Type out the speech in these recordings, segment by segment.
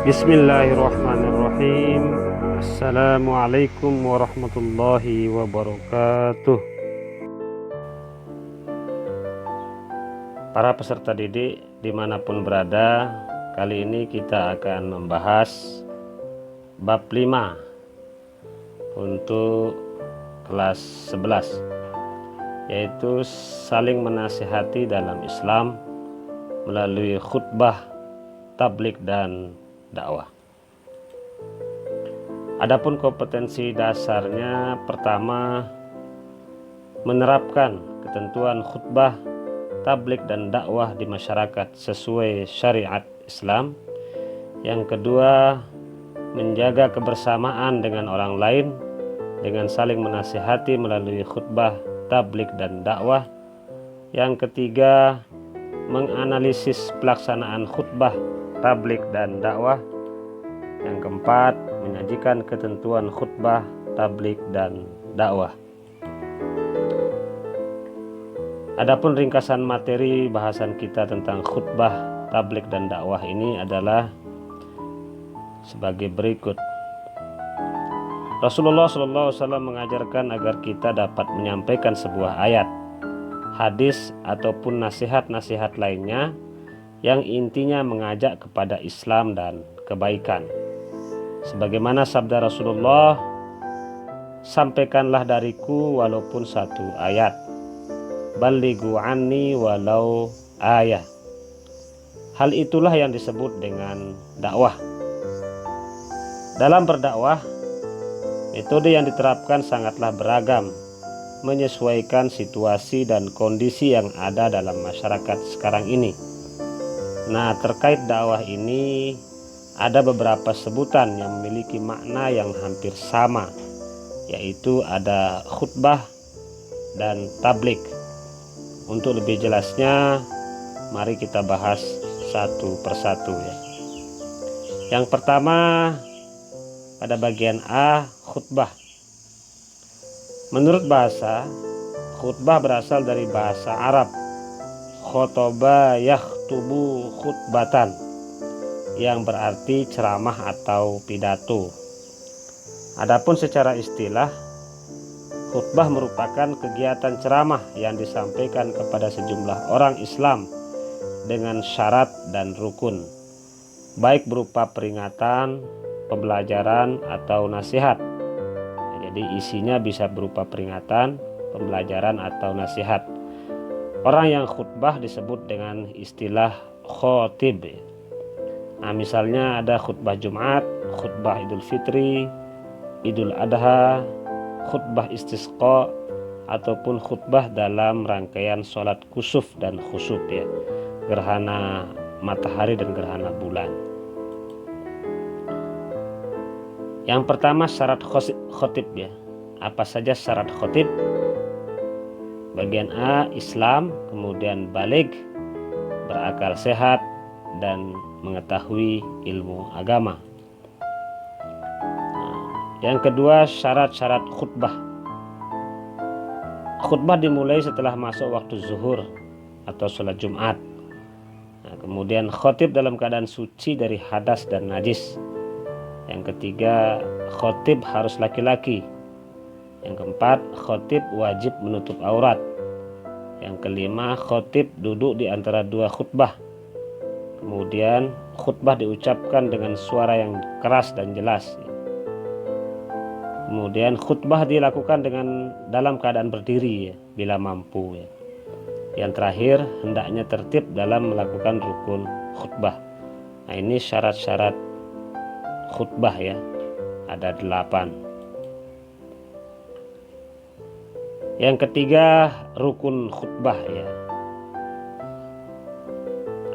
Bismillahirrahmanirrahim. Assalamualaikum warahmatullahi wabarakatuh. Para peserta didik dimanapun berada, kali ini kita akan membahas bab 5 untuk kelas 11, yaitu saling menasihati dalam Islam melalui khutbah, tabligh dan dakwah. Adapun kompetensi dasarnya, pertama, menerapkan ketentuan khutbah, tabligh dan dakwah di masyarakat sesuai syariat Islam. Yang kedua, menjaga kebersamaan dengan orang lain dengan saling menasihati melalui khutbah, tabligh dan dakwah. Yang ketiga, menganalisis pelaksanaan khutbah, tabligh dan dakwah. Yang keempat, menyajikan ketentuan khutbah, tabligh dan dakwah. Adapun ringkasan materi bahasan kita tentang khutbah, tabligh dan dakwah ini adalah sebagai berikut. Rasulullah SAW mengajarkan agar kita dapat menyampaikan sebuah ayat, hadis ataupun nasihat-nasihat lainnya yang intinya mengajak kepada Islam dan kebaikan. Sebagaimana sabda Rasulullah, sampaikanlah dariku walaupun satu ayat, balighu anni walau ayah. Hal itulah yang disebut dengan dakwah. Dalam berdakwah, metode yang diterapkan sangatlah beragam, menyesuaikan situasi dan kondisi yang ada dalam masyarakat sekarang ini. Nah, terkait dakwah ini ada beberapa sebutan yang memiliki makna yang hampir sama, yaitu ada khutbah dan tabligh. Untuk lebih jelasnya, mari kita bahas satu persatu ya. Yang pertama, pada bagian A, khutbah. Menurut bahasa, khutbah berasal dari bahasa Arab khotoba yakhtubu khutbatan, yang berarti ceramah atau pidato. Adapun secara istilah, khutbah merupakan kegiatan ceramah yang disampaikan kepada sejumlah orang Islam dengan syarat dan rukun, baik berupa peringatan, pembelajaran atau nasihat. Jadi isinya bisa berupa peringatan, pembelajaran atau nasihat. Orang yang khutbah disebut dengan istilah khotib. Nah, misalnya ada khutbah Jumat, khutbah Idul Fitri, Idul Adha, khutbah istisqa, ataupun khutbah dalam rangkaian sholat kusuf dan khusuf ya, gerhana matahari dan gerhana bulan. Yang pertama, syarat khotib ya. Apa saja syarat khotib? Bagian A, Islam, kemudian baligh, berakal sehat, dan mengetahui ilmu agama. Yang kedua, syarat-syarat khutbah. Khutbah dimulai setelah masuk waktu zuhur atau sholat Jumat. Nah, kemudian khotib dalam keadaan suci dari hadas dan najis. Yang ketiga, khotib harus laki-laki. Yang keempat, khotib wajib menutup aurat. Yang kelima, khotib duduk di antara dua khutbah. Kemudian khutbah diucapkan dengan suara yang keras dan jelas. Kemudian khutbah dilakukan dalam keadaan berdiri ya, bila mampu ya. Yang terakhir, hendaknya tertib dalam melakukan rukun khutbah. Nah, ini syarat-syarat khutbah ya, ada 8. Yang ketiga, rukun khutbah ya.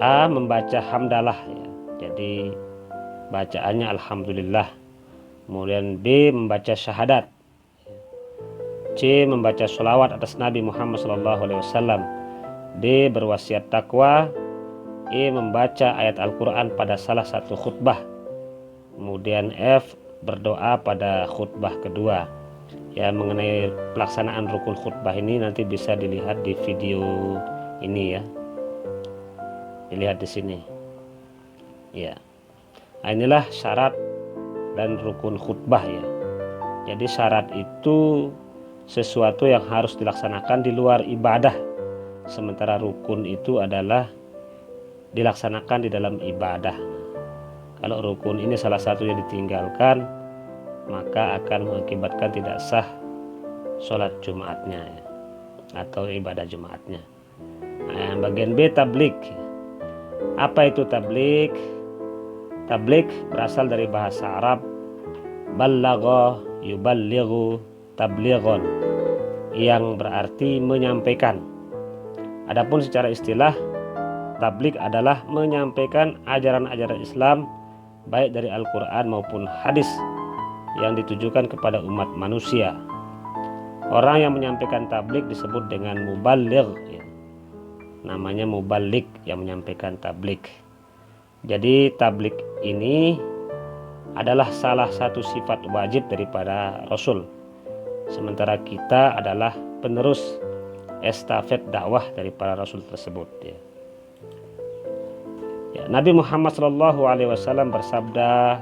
A, membaca hamdalah ya. Jadi bacaannya alhamdulillah. Kemudian B, membaca syahadat. C, membaca sholawat atas Nabi Muhammad SAW. D, berwasiat takwa. E, membaca ayat Al-Quran pada salah satu khutbah. Kemudian F, berdoa pada khutbah kedua. Ya, mengenai pelaksanaan rukun khutbah ini nanti bisa dilihat di video ini ya. Dilihat di sini. Ya. Nah, inilah syarat dan rukun khutbah ya. Jadi syarat itu sesuatu yang harus dilaksanakan di luar ibadah, sementara rukun itu adalah dilaksanakan di dalam ibadah. Kalau rukun ini salah satunya ditinggalkan, maka akan mengakibatkan tidak sah sholat Jumatnya ya, atau ibadah Jumatnya. Nah, bagian B, tablik. Apa itu tablik? Tablik berasal dari bahasa Arab ballagha yuballighu tablighon, yang berarti menyampaikan. Adapun secara istilah, tablik adalah menyampaikan ajaran-ajaran Islam baik dari Al-Quran maupun hadis yang ditujukan kepada umat manusia. Orang yang menyampaikan tablik disebut dengan muballigh ya. Namanya muballigh yang menyampaikan tablik. Jadi tablik ini adalah salah satu sifat wajib daripada Rasul, sementara kita adalah penerus estafet dakwah dari para Rasul tersebut ya. Nabi Muhammad SAW bersabda,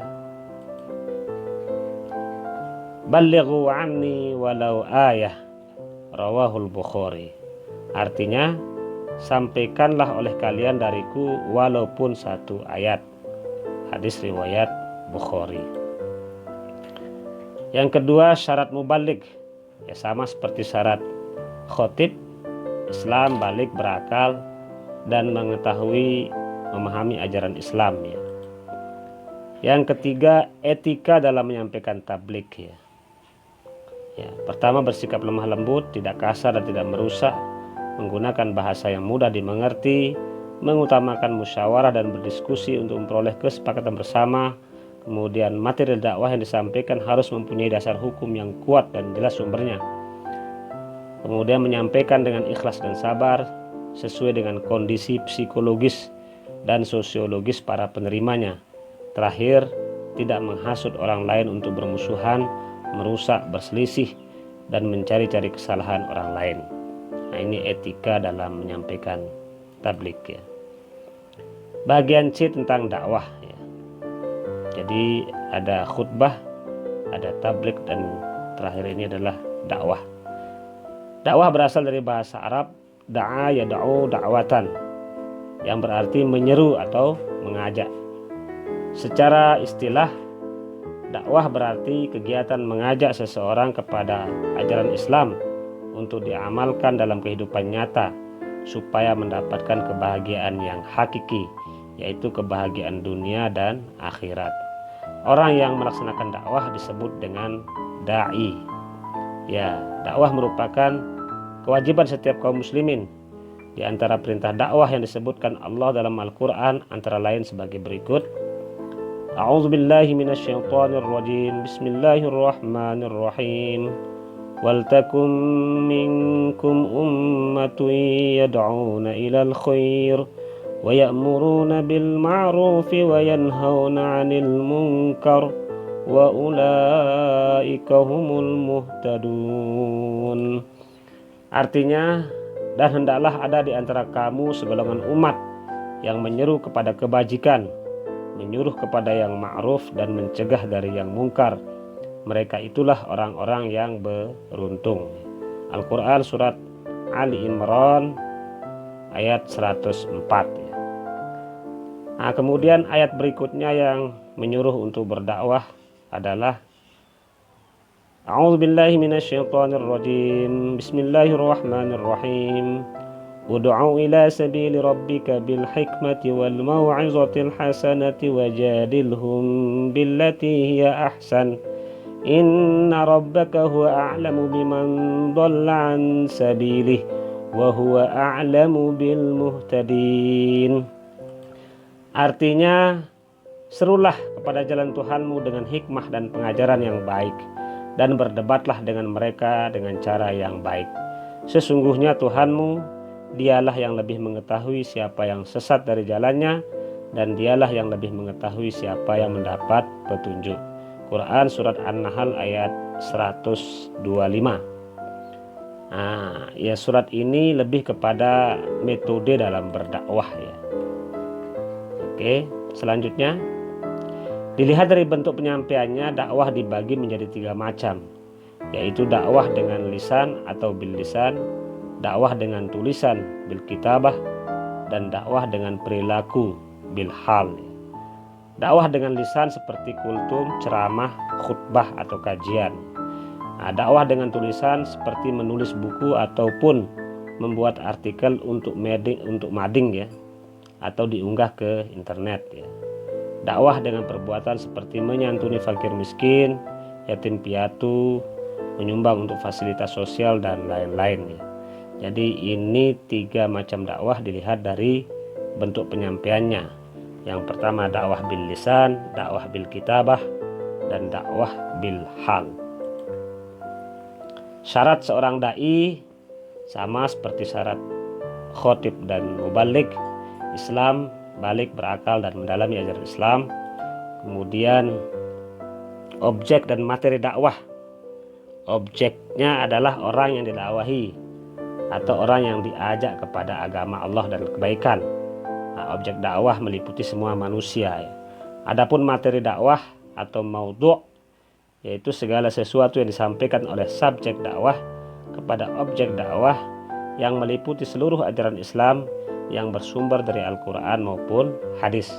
"Ballighu anni walau ayah," rawahul Bukhari. Artinya, sampaikanlah oleh kalian dariku walaupun satu ayat. Hadis riwayat Bukhari. Yang kedua, syarat muballigh ya, sama seperti syarat khotib. Islam balik berakal dan mengetahui, memahami ajaran Islam ya. Yang ketiga, etika dalam menyampaikan tabligh ya. Pertama, bersikap lemah lembut, tidak kasar dan tidak merusak, menggunakan bahasa yang mudah dimengerti, mengutamakan musyawarah dan berdiskusi untuk memperoleh kesepakatan bersama. Kemudian materi dakwah yang disampaikan harus mempunyai dasar hukum yang kuat dan jelas sumbernya. Kemudian menyampaikan dengan ikhlas dan sabar sesuai dengan kondisi psikologis dan sosiologis para penerimanya. Terakhir, tidak menghasut orang lain untuk bermusuhan, merusak, berselisih, dan mencari-cari kesalahan orang lain. Nah, ini etika dalam menyampaikan tabligh ya. Bagian C tentang dakwah ya. Jadi ada khutbah, ada tabligh, dan terakhir ini adalah dakwah. Dakwah berasal dari bahasa Arab da'a yad'u da'watan, yang berarti menyeru atau mengajak. Secara istilah, dakwah berarti kegiatan mengajak seseorang kepada ajaran Islam untuk diamalkan dalam kehidupan nyata supaya mendapatkan kebahagiaan yang hakiki, yaitu kebahagiaan dunia dan akhirat. Orang yang melaksanakan dakwah disebut dengan da'i. Ya, dakwah merupakan kewajiban setiap kaum muslimin. Di antara perintah dakwah yang disebutkan Allah dalam Al-Quran antara lain sebagai berikut. A'udzubillahi minasyaitonir rajim. Bismillahirrahmanirrahim. Waltakum minkum ummatun yad'una ilal khair wa ya'muruna bil ma'rufi wa yanhauna 'anil munkar wa ulaika humul muhtadun. Artinya, dan hendaklah ada di antara kamu segolongan umat yang menyeru kepada kebajikan, menyuruh kepada yang ma'ruf dan mencegah dari yang mungkar. Mereka itulah orang-orang yang beruntung. Al-Quran surat Ali Imran ayat 104 ya. Nah, kemudian ayat berikutnya yang menyuruh untuk berdakwah adalah A'udzubillahi minasyaitonir rajim. Bismillahirrahmanirrahim. Ud'u ila sabili rabbika bil hikmati wal mau'izatil hasanati wajadilhum billati hiya ahsan. Inna rabbaka huwa a'lamu biman dhalla an sabilihi wa huwa a'lamu bil muhtadin. Artinya, serulah kepada jalan Tuhanmu dengan hikmah dan pengajaran yang baik, dan berdebatlah dengan mereka dengan cara yang baik. Sesungguhnya Tuhanmu, dialah yang lebih mengetahui siapa yang sesat dari jalannya, dan dialah yang lebih mengetahui siapa yang mendapat petunjuk. Quran surat An-Nahl ayat 125. Nah, ya, surat ini lebih kepada metode dalam berdakwah ya. Oke, selanjutnya Dilihat dari bentuk penyampaiannya, dakwah dibagi menjadi 3 macam, yaitu dakwah dengan lisan atau bil lisan, dakwah dengan tulisan bil kitabah, dan dakwah dengan perilaku bil hal. Dakwah dengan lisan seperti kultum, ceramah, khutbah atau kajian. Nah, dakwah dengan tulisan seperti menulis buku ataupun membuat artikel untuk mading ya, atau diunggah ke internet ya. Dakwah dengan perbuatan seperti menyantuni fakir miskin, yatim piatu, menyumbang untuk fasilitas sosial dan lain-lain ya. Jadi ini 3 macam dakwah dilihat dari bentuk penyampaiannya. Yang pertama dakwah bil lisan, dakwah bil kitabah, dan dakwah bil hal. Syarat seorang dai sama seperti syarat khotib dan mubaligh: Islam, balik, berakal, dan mendalami ajaran Islam. Kemudian objek dan materi dakwah. Objeknya adalah orang yang didakwahi atau orang yang diajak kepada agama Allah dan kebaikan. Nah, objek dakwah meliputi semua manusia ya. Adapun materi dakwah atau maudhu', yaitu segala sesuatu yang disampaikan oleh subjek dakwah kepada objek dakwah yang meliputi seluruh ajaran Islam yang bersumber dari Al-Quran maupun hadis.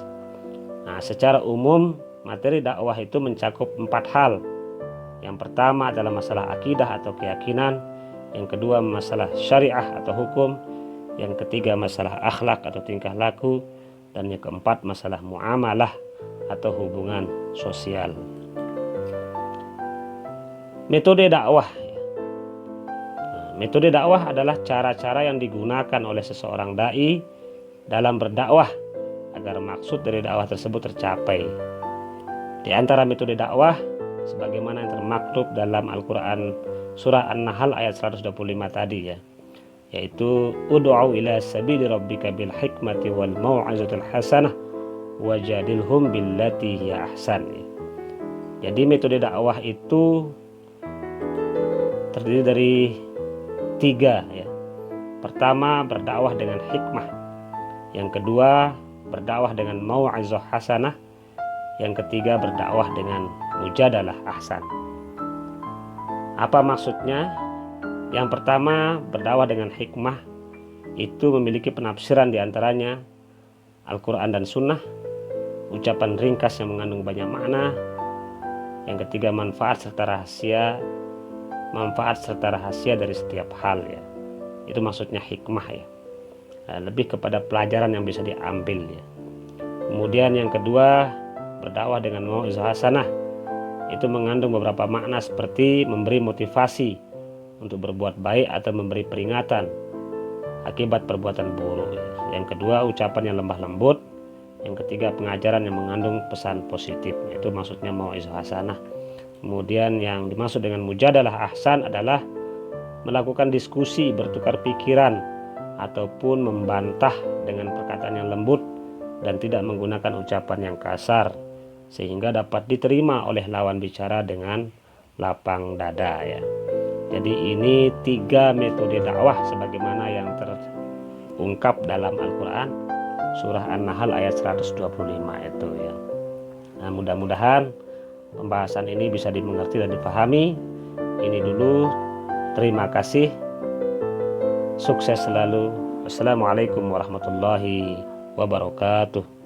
Nah, secara umum materi dakwah itu mencakup 4 hal. Yang pertama adalah masalah akidah atau keyakinan, yang kedua masalah syariah atau hukum, yang ketiga masalah akhlak atau tingkah laku, dan yang keempat masalah muamalah atau hubungan sosial. Metode dakwah. Metode dakwah adalah cara-cara yang digunakan oleh seseorang dai dalam berdakwah agar maksud dari dakwah tersebut tercapai. Di antara metode dakwah sebagaimana yang termaktub dalam Al-Quran surah An-Nahl ayat 125 tadi ya, yaitu ud'u ila sabili rabbika bil hikmati wal mau'izatil hasanah wajadilhum billati hiya ahsan. Jadi metode dakwah itu terdiri dari 3 ya. Pertama berdakwah dengan hikmah, yang kedua berdakwah dengan mau'izah hasanah, yang ketiga berdakwah dengan mujadalah ahsan. Apa maksudnya? Yang pertama berdakwah dengan hikmah itu memiliki penafsiran diantaranya Al-Quran dan Sunnah, ucapan ringkas yang mengandung banyak makna, yang ketiga manfaat serta rahasia dari setiap hal ya. Itu maksudnya hikmah ya. Lebih kepada pelajaran yang bisa diambil ya. Kemudian yang kedua berdakwah dengan mau'izah hasanah, itu mengandung beberapa makna seperti memberi motivasi untuk berbuat baik atau memberi peringatan akibat perbuatan buruk ya. Yang kedua ucapan yang lemah lembut, yang ketiga pengajaran yang mengandung pesan positif, itu maksudnya mau'izah hasanah. Kemudian yang dimaksud dengan mujadalah ahsan adalah melakukan diskusi, bertukar pikiran, ataupun membantah dengan perkataan yang lembut dan tidak menggunakan ucapan yang kasar, sehingga dapat diterima oleh lawan bicara dengan lapang dada ya. Jadi ini 3 metode dakwah sebagaimana yang terungkap dalam Al-Quran surah An-Nahl ayat 125 itu ya. Nah, mudah-mudahan pembahasan ini bisa dimengerti dan dipahami. Ini dulu, terima kasih, sukses selalu. Assalamualaikum warahmatullahi wabarakatuh.